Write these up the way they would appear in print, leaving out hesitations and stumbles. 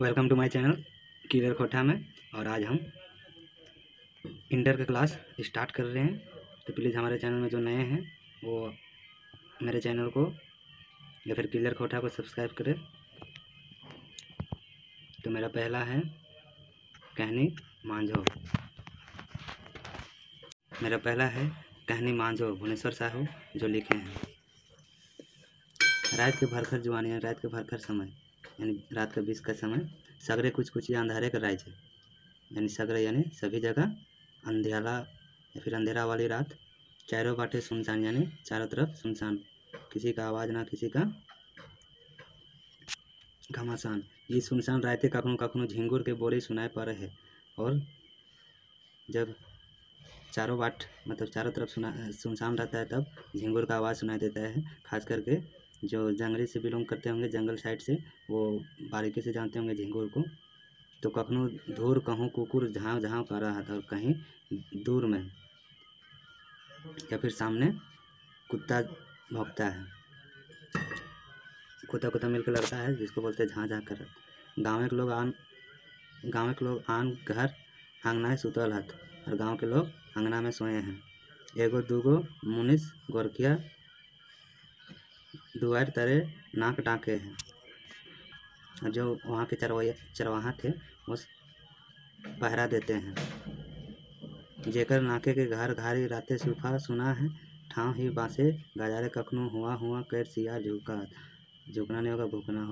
Welcome to my channel killer खोटा में। और आज हम इंटर का क्लास स्टार्ट कर रहे हैं। तो प्लीज़ हमारे चैनल में जो नए हैं वो मेरे चैनल को या फिर किलर खोटा को सब्सक्राइब करें। तो मेरा पहला है कहानी मांझो। मेरा पहला है कहानी मांझो, भुवनेश्वर साहू जो लिखे हैं। रात के भरखर जुआनी, रात के भरखर समय यानी रात का 20 का समय, सगरे कुछ कुछ अंधारे का राज है। यानी सगरे यानी सभी जगह अंधेरा या फिर अंधेरा वाली रात। चारों बाटे सुनसान यानी चारों तरफ सुनसान, किसी का आवाज़ ना किसी का घमासान। ये सुनसान रायते कखनों कखनों झिंगुर के बोरे सुनाई पड़े है। और जब चारों बाट मतलब चारों तरफ सुनसान रहता है तब झिंगुर का आवाज़ सुनाई देता है। खास करके जो जंगली से बिलोंग करते होंगे, जंगल साइड से, वो बारीकी से जानते होंगे झिंगुर को। तो कखनों धूर कहूँ कुकुर झाँव झाँव कर रहा था और कहीं दूर में या फिर सामने कुत्ता भौंकता है। कुत्ता कुत्ता मिलकर लड़ता है जिसको बोलते हैं झाँ झाँ कर। गाँव के लोग आन घर आंगना सुतल हत और गांव के लोग अंगना में सोए हैं। एगो दूगो मुनिस गोरखिया दुआर तरे नाक डाके हैं। जो वहाँ के चरवाहा थे वो पहरा देते हैं। जेकर नाके के घर घारी राते सुफा सुना है, ठाव ही बाँसे गजारे कखनों हुआ हुआ कर सिया झुकना नहीं होगा, भूखना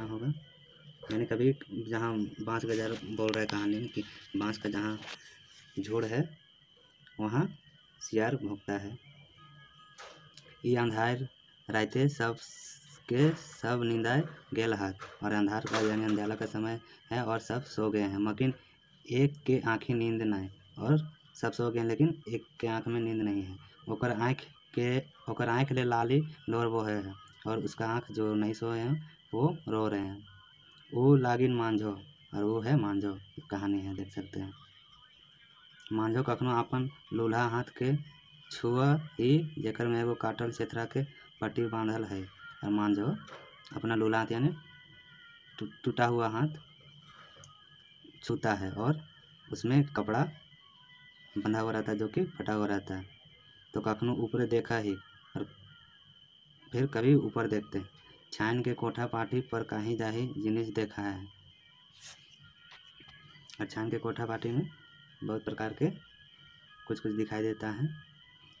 होगा। यानी कभी जहाँ बाँस गजार बोल रहा है कहानी में कि बाँस का जहाँ झोड़ है वहाँ सियार भौंकता है। ये अंधार रायते सब नींदाए गेल हाथ। और अंधार का यानी अंधेला का समय है और सब सो गए हैं, मकिन एक के आँखी नींद नहीं। और सब सो गए लेकिन एक के आँख में नींद नहीं है। ओकर आँख ले लाली लोर बोहे है और उसका आँख जो नहीं सोए हैं वो रो रहे हैं। वो लागिन मांझो और वो है मांझो कहानी है, देख सकते हैं। मांझो कखनो अपन लूल्हा हाथ के छुआ ही जेकर में एगो काटल चेथरा के पट्टी बांधल है। और मांझो अपना लूल्हा हाथ यानी टूटा हुआ हाथ छूता है और उसमें कपड़ा बंधा हुआ रहता है जो कि फटा हुआ रहता है। तो कखनो ऊपर देखा ही और फिर कभी ऊपर देखते, छान के कोठा पाठी पर कहीं जाही जिनिस देखा है। और छान के कोठा पाठी में बहुत प्रकार के कुछ दिखाई देता है।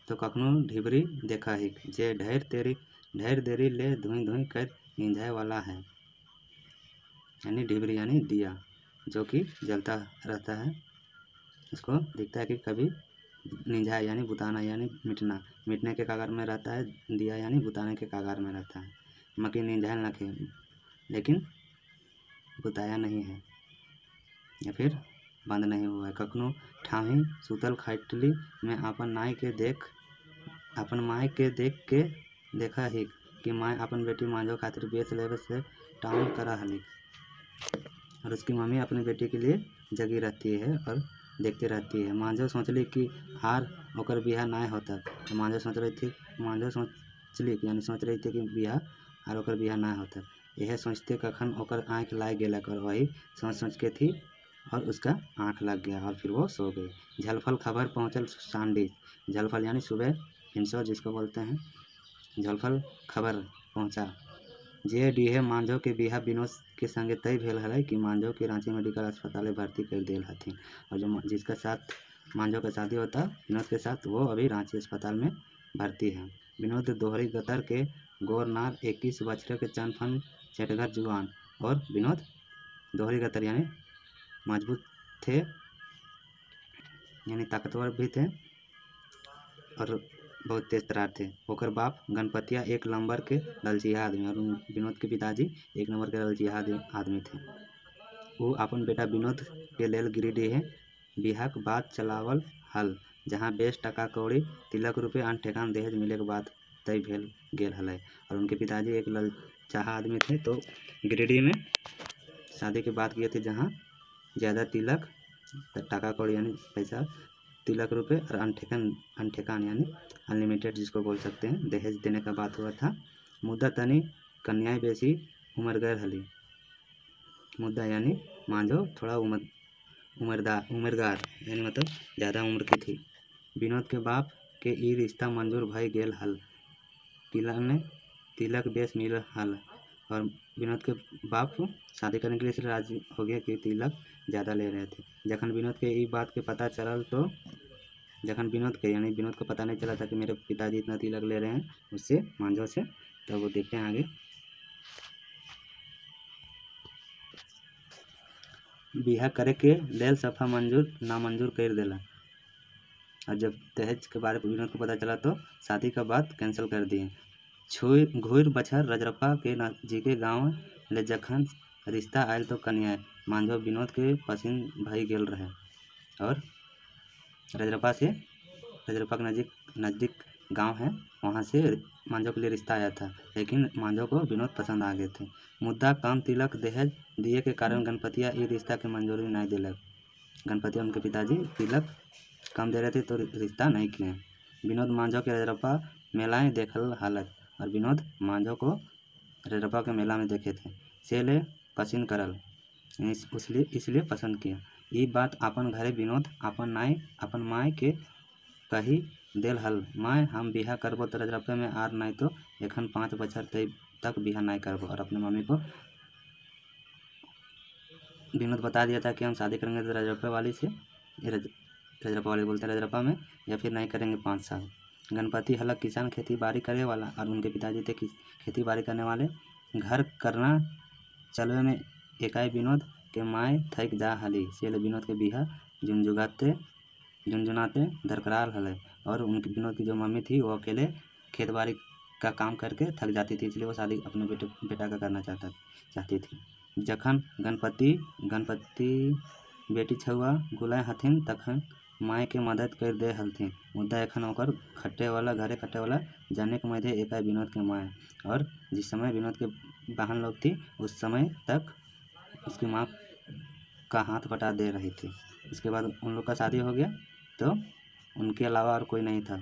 तो कखनो ढिबरी देखा ही जे ढेर देरी ले धुई धुई कर नींझाए वाला है। यानी ढिबरी यानी दिया जो कि जलता रहता है। उसको दिखता है कि कभी नींझाए यानी बुताना यानी मिटने के कागार में रहता है। दिया यानी बुताने के कागार में रहता है। मकी नींझाए लखे लेकिन बुताया नहीं है या फिर बंद नहीं हुआ है। कखनो ठाही सुतल खाटली में अपन माई के देख के देखा ही कि माई अपन बेटी मांझो खातिर बेच लेवे से टाउन करा हली। और उसकी मम्मी अपनी बेटी के लिए जगी रहती है और देखती रहती है। मांझो सोचली कि आर ओकर बिहा ना होता। तो मांझो सोच रही थी कि बिहा और ओकर बिहा ना होता। यह सोचते कखन ओकर आँख लाग गेलक और वही सोच के थी और उसका आँख लग गया और फिर वो सो गई। झलफल खबर पहुँचल सांडी, झलफल यानी सुबह हिंसो जिसको बोलते हैं। झलफल खबर पहुँचा जे डीहे मांझो के बिहा विनोद के संगे तय भेल है कि मांझो के रांची मेडिकल अस्पताल में भर्ती कर दिल हथिन। और जो जिसका साथ मांझो का शादी होता विनोद के साथ, वो अभी रांची अस्पताल में भर्ती है। विनोद दोहरी गतर के गोरनार 21 बछरे के चनफन चेटघर जुआन। और विनोद दोहरी गतर यानी मजबूत थे यानी ताकतवर भी थे और बहुत तेज तरार थे। ओकर बाप गणपतिया एक नंबर के ललचिहा आदमी और विनोद के पिताजी एक नंबर के ललचिहा आदमी थे। वो अपन बेटा विनोद के लेल गिरिडीह बिहाक बात चलावल हल, जहाँ बेस टका कौड़ी तिलक रुपये अन ठेकान दहेज मिले के बात तय भेल गेल हल। और उनके पिताजी एक ललचाहा आदमी थे तो गिरिडीह में शादी की बात किए थे, जहाँ ज़्यादा तिलक टका कौड़ी यानी पैसा, तिलक रुपये और अनठेकान यानी अनलिमिटेड जिसको बोल सकते हैं, दहेज देने का बात हुआ था। मुद्दा तनी कन्याएं बेसी उम्र गए हली मुद्दा यानी मांझो थोड़ा उम्रगार यानी मतलब ज़्यादा उम्र की थी। विनोद के बाप के ई रिश्ता मंजूर भई गेल हल। तिलक बेस मिल हल और विनोद के बाप शादी करने के लिए इसलिए राजी हो गया कि तिलक ज़्यादा ले रहे थे। जखन विनोद के ई बात के पता चलल तो विनोद को पता नहीं चला था कि मेरे पिताजी इतना तिलक ले रहे हैं उससे मांझो से। तो वो देखते हैं आगे। बिहा करे के लेल सफा नामंजूर कर देला और जब दहेज के बारे में विनोद को पता चला तो शादी का बात कैंसिल कर दिए। घूर बछर रजरप्पा के नजीके गाँव ले जखन रिश्ता आयल तो कन्या मांझो विनोद के पसंद भई गेल रहे और रजरप्पा के नज़दीक गांव है, वहां से मांझो के लिए रिश्ता आया था, लेकिन मांझो को विनोद पसंद आ गए थे। मुद्दा कम तिलक दहेज दिए के कारण गणपतिया ई रिश्ता के मंजूरी नहीं दिलक। गणपतिया उनके पिताजी तिलक कम दे रहे थे तो रिश्ता नहीं किए। विनोद मांझो के रजरप्पा मेलाएं देखल हालत और विनोद मांझो को रजरप्पा के मेला में देखे थे, से ले पसंद करल इसलिए पसंद किया। ये बात अपन घरे विनोद अपन माय के कही देल हल। माय हम बिहा करबो तो रजरप्पा में आर नहीं तो एखन 5 बछर तक बिहा नहीं करबो। और अपने मम्मी को विनोद बता दिया था कि हम शादी करेंगे तो रजरप्पा वाली से, रजरप्पा वाली बोलते हैं रजरप्पा में, या फिर नहीं करेंगे 5 साल। गणपति हलक किसान खेती बाड़ी करे वाला और उनके पिताजी थे खेती बाड़ी करने वाले। घर करना चलवे में एकाई विनोद के माय थक जा हली, से विनोद के बिहा झुंझुनाते दरकरार हले और उनकी विनोद की जो मम्मी थी वो अकेले खेत बाड़ी का काम करके थक जाती थी, इसलिए वो शादी अपने बेटा का करना चाहती थी। जखन गणपति बेटी छुआ गुलाय हथिन तखन माय के मदद कर दे हलथिन। मुद्दा एखन ओकर घरे खट्टे वाला जाने के मध्य एकाई विनोद के माय और जिस समय विनोद के बहन लोग थी उस समय तक उसकी माँ का हाथ बटा दे रही थी। उसके बाद उन लोग का शादी हो गया तो उनके अलावा और कोई नहीं था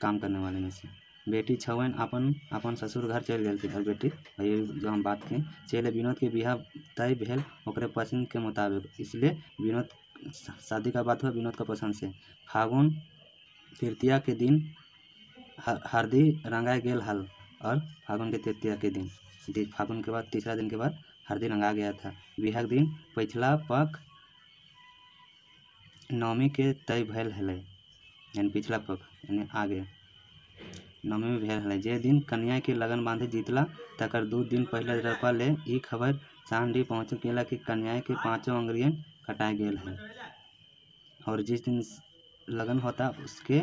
काम करने वाले में से। बेटी छवन अपन ससुर घर चल गई थी और बेटी जो हम बात की चले विनोद के बिहा तय भेल ओकरे पसंद के मुताबिक, इसलिए विनोद शादी का बात हुआ विनोद का पसंद से। फागुन तृतीया के दिन हरदी रंगाए गेल हल और फागुन के तृतीया के दिन फागुन के बाद तीसरा दिन के बाद हरदी रंगा गया था। बिहा के दिन पिछला पख नवमी के तय भेल हले यानी पिछला पख यानी आगे नवमी में भेल हले। जे दिन कन्या के लगन बांधे जीतला तकर 2 दिन पहले रजरप्पा ले ई खबर चांदी पहुँच गेला कि कन्या के 5 अंगुरियन कटाए गेल है और जिस दिन लगन होता उसके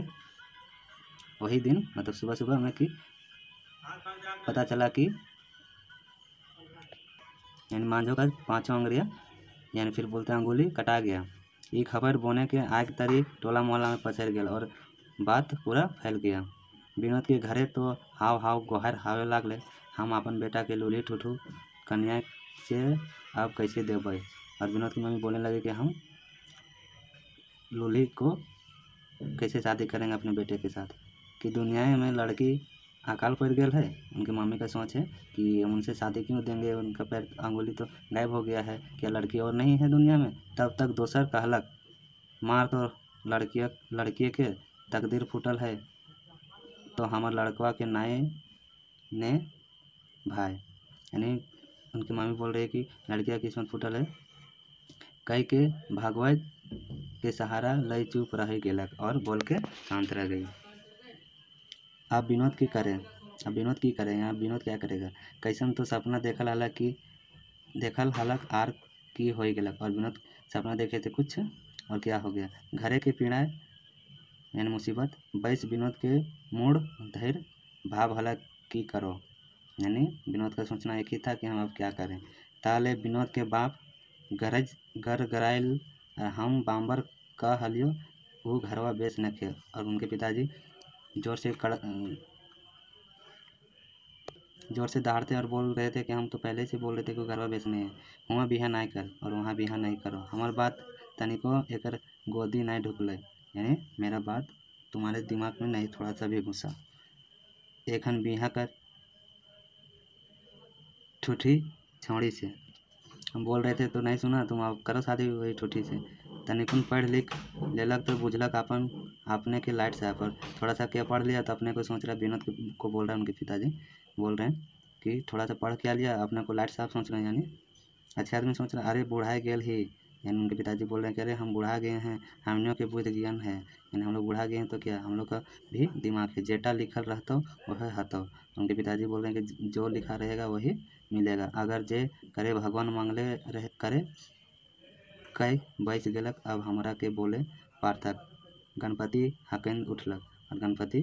वही दिन मतलब सुबह में कि पता चला कि यानी मांझो का 5 अंगुरिया यानी फिर बोलते हैं अंगुली कटा गया। ये खबर बोने के आग तरी टोला मोहल्ला में पसर गया और बात पूरा फैल गया। विनोद के घरे तो हाव गोहर हावे लागले, हम अपन बेटा के लूली ठुठू कन्या से अब कैसे देवे। और विनोद की मम्मी बोलने लगे कि हम लूली को कैसे शादी करेंगे अपने बेटे के साथ, कि दुनिया में लड़की अकाल पड़ गया है। उनकी मम्मी का सोच है कि उनसे शादी क्यों देंगे, उनका पैर अंगुली तो गायब हो गया है, क्या लड़की और नहीं है दुनिया में। तब तक दोसर कहलक मार तो लड़की के तकदीर फूटल है तो हमार लड़कवा के नाये ने भाई, यानी उनकी मम्मी बोल रही है कि लड़किया की किस्मत फूटल है। कई के भागवत के सहारा लई चुप रह गेलक और बोल के शांत रह गई। अब विनोद की करें यहाँ विनोद क्या करेगा। कैसन तो सपना देखल हालक आर की हो गेलक और विनोद सपना देखे थे कुछ और क्या हो गया। घरे के पीड़ा यानी मुसीबत बैस विनोद के मूड धैर्य भाव हला की करो, यानी विनोद का सोचना एक ही था कि हम अब क्या करें। ताले विनोद के बाप गराइल हम बाम्बर का हलियो वो घरवा बेच न खे और उनके पिताजी जोर से दहाड़ते और बोल रहे थे कि हम तो पहले से बोल रहे थे कि घरवा बेचने है, वहाँ बिहा नहीं कर और वहाँ बिहा नहीं करो। हमार बात तनिको एकर गोदी नहीं ढुकले, यानी मेरा बात तुम्हारे दिमाग में नहीं थोड़ा सा भी घुसा। एखन बिहा कर ठूठी छौड़ी से हम बोल रहे थे तो नहीं सुना, तुम अब करो शादी वही ठूठी से। तनिकुन पढ़ लिख लेलक तो बुझलक अपन अपने के लाइट से पर थोड़ा सा क्या पढ़ लिया तो अपने को सोच रहा है, विनोद को बोल रहे हैं, उनके पिताजी बोल रहे हैं कि थोड़ा सा पढ़ क्या लिया अपने को लाइट साहब सोच रहे हैं, यानी अच्छे आदमी सोच रहे हैं। अरे बूढ़ा गेल ही, यानी उनके पिताजी बोल रहे हैं कि अरे हम बुढ़ा गए हैं, हमनियों के बुद्धि ज्ञान है, यानी हम लोग बुढ़ा गए हैं तो क्या हम लोग का भी दिमाग है, जेटा लिखल रहता वह हतो। उनके पिताजी बोल रहे हैं कि जो लिखा रहेगा वही मिलेगा, अगर जे करे भगवान मांगले रहे करे कई बच गेलक, अब हमरा के बोले पार्थक। गणपति हकन उठलक और गणपति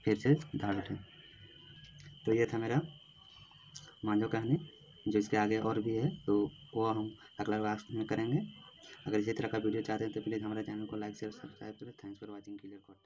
फिर से धाड़ उठे। तो ये था मेरा मांझो कहानी, जो इसके आगे और भी है तो वो हम अगला क्लास में करेंगे। अगर इसी तरह का वीडियो चाहते हैं तो प्लीज़ हमारे चैनल को लाइक शेयर सब्सक्राइब करें। Thanks for watching clear cut.